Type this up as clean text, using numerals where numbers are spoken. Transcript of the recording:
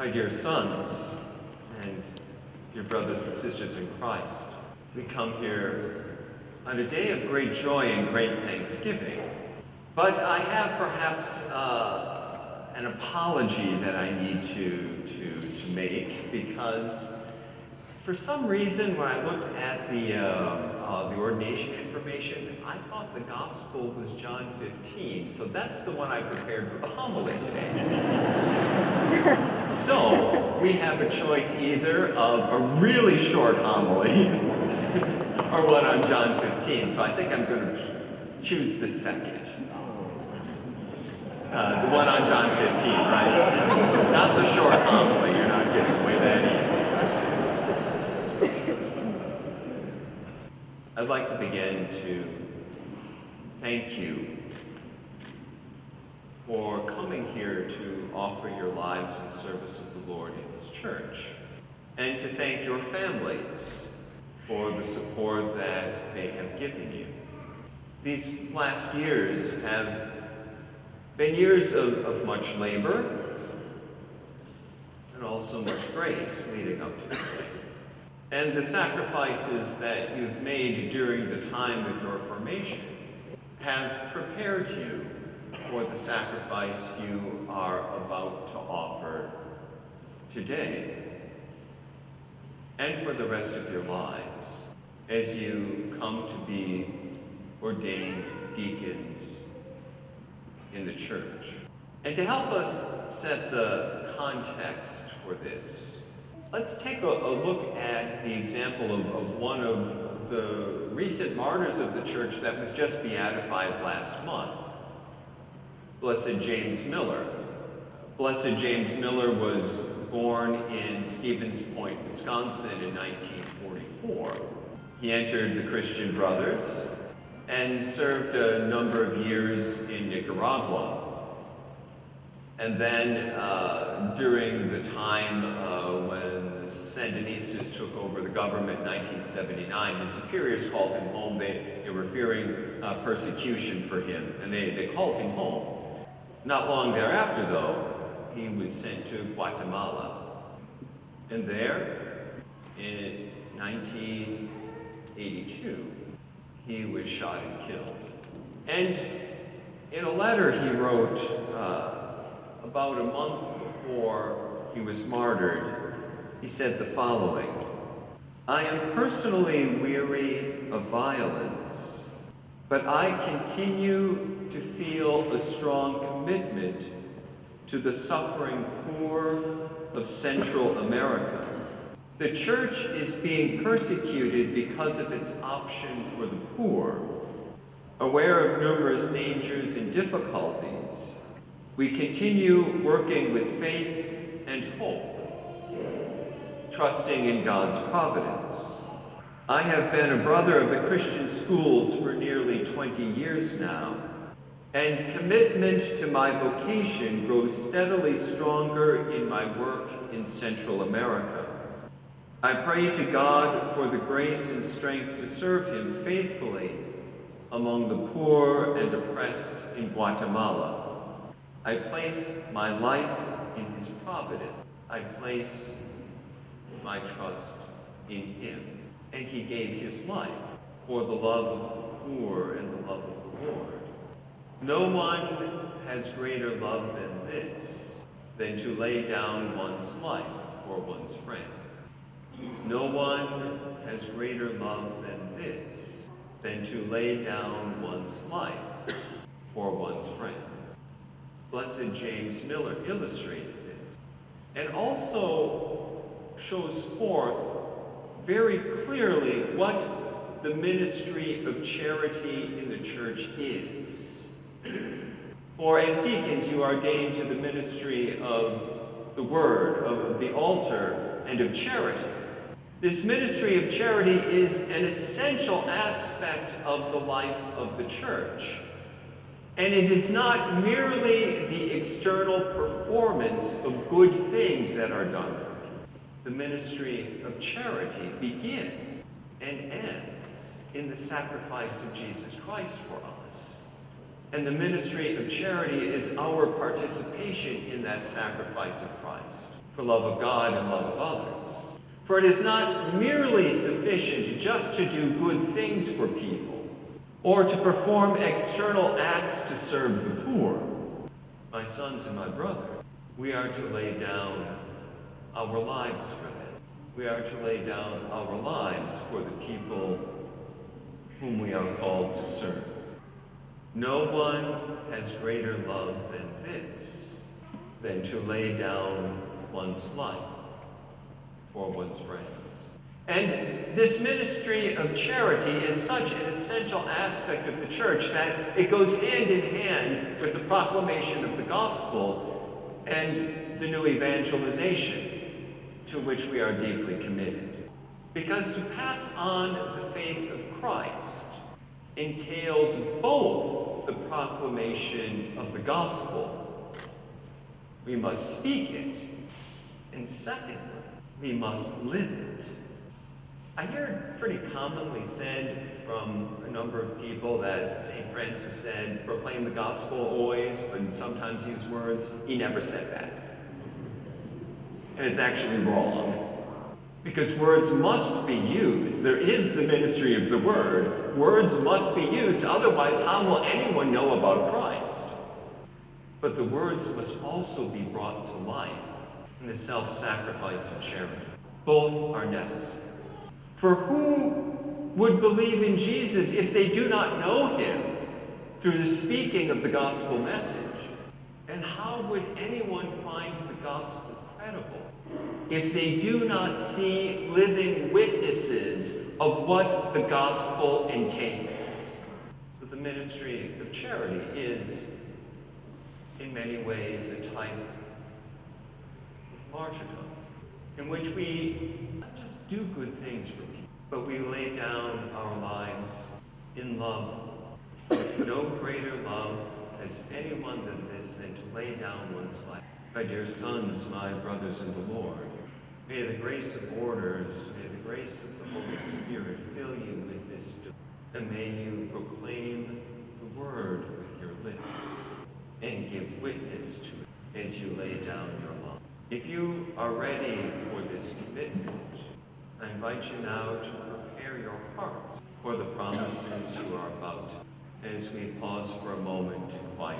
My dear sons and dear brothers and sisters in Christ, we come here on a day of great joy and great thanksgiving. But I have perhaps an apology that I need to make, because for some reason when I looked at the ordination information, I thought the gospel was John 15, so that's the one I prepared for the homily today. So we have a choice either of a really short homily or one on John 15, so I think I'm going to choose the second. The one on John 15, right? Not the short homily, you're not getting away that easy. I'd like to begin to thank you for coming here to offer your lives in service of the Lord in His church, and to thank your families for the support that they have given you. These last years have been years of much labor and also much grace leading up to today. And the sacrifices that you've made during the time of your formation have prepared you for the sacrifice you are about to offer today and for the rest of your lives as you come to be ordained deacons in the church. And to help us set the context for this, let's take a look at the example of one of the recent martyrs of the church that was just beatified last month, Blessed James Miller. Blessed James Miller was born in Stevens Point, Wisconsin in 1944. He entered the Christian Brothers and served a number of years in Nicaragua. And then during the time when the Sandinistas took over the government in 1979, his superiors called him home. They were fearing persecution for him, and they called him home. Not long thereafter, though, he was sent to Guatemala. And there, in 1982, he was shot and killed. And in a letter he wrote about a month before he was martyred, he said the following: "I am personally weary of violence, but I continue to feel a strong commitment to the suffering poor of Central America. The church is being persecuted because of its option for the poor. Aware of numerous dangers and difficulties, we continue working with faith and hope, trusting in God's providence. I have been a brother of the Christian schools for nearly 20 years now, and commitment to my vocation grows steadily stronger in my work in Central America. I pray to God for the grace and strength to serve Him faithfully among the poor and oppressed in Guatemala. I place my life in His providence. I place my trust in Him." And he gave his life for the love of the poor and the love of the Lord. No one has greater love than this, than to lay down one's life for one's friend. No one has greater love than this, than to lay down one's life for one's friends. Blessed James Miller illustrated this, and also shows forth very clearly what the ministry of charity in the church is. For as deacons, you are ordained to the ministry of the word, of the altar, and of charity. This ministry of charity is an essential aspect of the life of the church. And it is not merely the external performance of good things that are done for people. The ministry of charity begins and ends in the sacrifice of Jesus Christ for us. And the ministry of charity is our participation in that sacrifice of Christ. for love of God and love of others. For it is not merely sufficient just to do good things for people, or to perform external acts to serve the poor. My sons and my brother, we are to lay down our lives for them. We are to lay down our lives for the people whom we are called to serve. No one has greater love than this, than to lay down one's life for one's friends. And this ministry of charity is such an essential aspect of the church that it goes hand in hand with the proclamation of the gospel and the new evangelization to which we are deeply committed. Because to pass on the faith of Christ entails both the proclamation of the gospel, we must speak it, and secondly, we must live it. I hear it pretty commonly said from a number of people that St. Francis said, proclaim the gospel always, but sometimes use words. He never said that. And it's actually wrong. Because words must be used. There is the ministry of the word. Words must be used, otherwise how will anyone know about Christ? But the words must also be brought to life in the self-sacrifice of charity. Both are necessary. For who would believe in Jesus if they do not know him through the speaking of the gospel message? And how would anyone find the gospel credible if they do not see living witnesses of what the gospel entails? So the ministry of charity is, in many ways, a type of martyrdom, in which we not just do good things for people, but we lay down our lives in love. No greater love has anyone than this, than to lay down one's life. My dear sons, my brothers in the Lord, may the grace of orders, may the grace of the Holy Spirit fill you with this joy, and may you proclaim the word with your lips and give witness to it as you lay down your life. If you are ready for this commitment, I invite you now to prepare your hearts for the promises you are about to, as we pause for a moment to quiet.